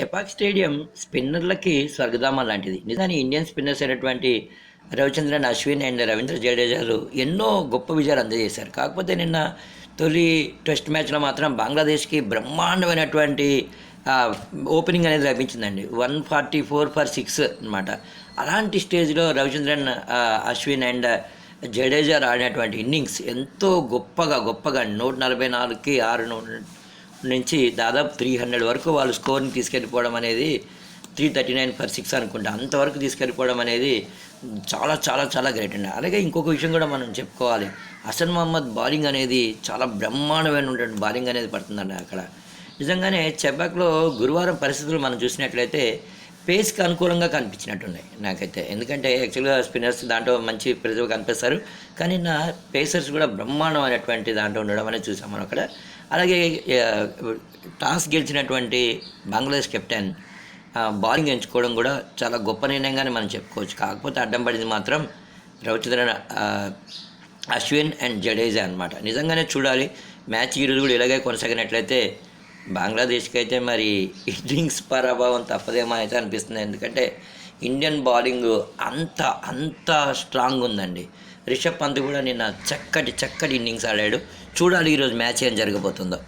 Chepauk stadium స్పిన్నర్లకి స్వర్గధామం లాంటిది. నిజానికి Indian spinners అయినటువంటి రవిచంద్రన్ అశ్విన్ అండ్ రవీంద్ర జడేజాలు ఎన్నో గొప్ప విజయాలు అందజేశారు. కాకపోతే నిన్న తొలి టెస్ట్ మ్యాచ్లో మాత్రం బంగ్లాదేశ్కి బ్రహ్మాండమైనటువంటి ఓపెనింగ్ అనేది లభించిందండి. 144 ఫర్ 6 అనమాట. అలాంటి స్టేజ్లో రవిచంద్రన్ అశ్విన్ అండ్ జడేజా ఆడినటువంటి ఇన్నింగ్స్ ఎంతో గొప్పగా 144కి 6 నుంచి దాదాపు 300 వరకు వాళ్ళు స్కోర్ని తీసుకెళ్ళిపోవడం అనేది 339 ఫర్ 6 అనుకుంటా, అంతవరకు తీసుకెళ్ళిపోవడం అనేది చాలా చాలా చాలా గ్రేట్ అండి. అలాగే ఇంకొక విషయం కూడా మనం చెప్పుకోవాలి. హసన్ మహమ్మద్ బౌలింగ్ అనేది చాలా బ్రహ్మాండమైనటువంటి బౌలింగ్ అనేది పడుతుందండి అక్కడ. నిజంగానే చెబాక్లో గురువారం పరిస్థితులు మనం చూసినట్లయితే పేస్కి అనుకూలంగా కనిపించినట్టున్నాయి నాకైతే. ఎందుకంటే యాక్చువల్గా స్పిన్నర్స్ దాంట్లో మంచి ప్రతిభ కనిపిస్తారు, కానీ నా పేసర్స్ కూడా బ్రహ్మాండమైనటువంటి దాంట్లో ఉండడం అనేది చూసాం మనం అక్కడ. అలాగే టాస్ గెలిచినటువంటి బంగ్లాదేశ్ కెప్టెన్ బౌలింగ్ ఎంచుకోవడం కూడా చాలా గొప్ప నిర్ణయంగానే మనం చెప్పుకోవచ్చు. కాకపోతే అడ్డం పడింది మాత్రం రవిచంద్రన్ అశ్విన్ అండ్ జడేజా అనమాట. నిజంగానే చూడాలి మ్యాచ్ ఈరోజు కూడా ఇలాగే కొనసాగినట్లయితే బంగ్లాదేశ్కి అయితే మరి ఇన్నింగ్స్ పరాభావం తప్పదేమో అయితే అనిపిస్తుంది. ఎందుకంటే ఇండియన్ బౌలింగ్ అంత అంత స్ట్రాంగ్ ఉందండి. రిషబ్ పంత్ కూడా నిన్న చక్కటి ఇన్నింగ్స్ ఆడాడు. చూడాలి ఈరోజు మ్యాచ్ ఏం జరగబోతుందో.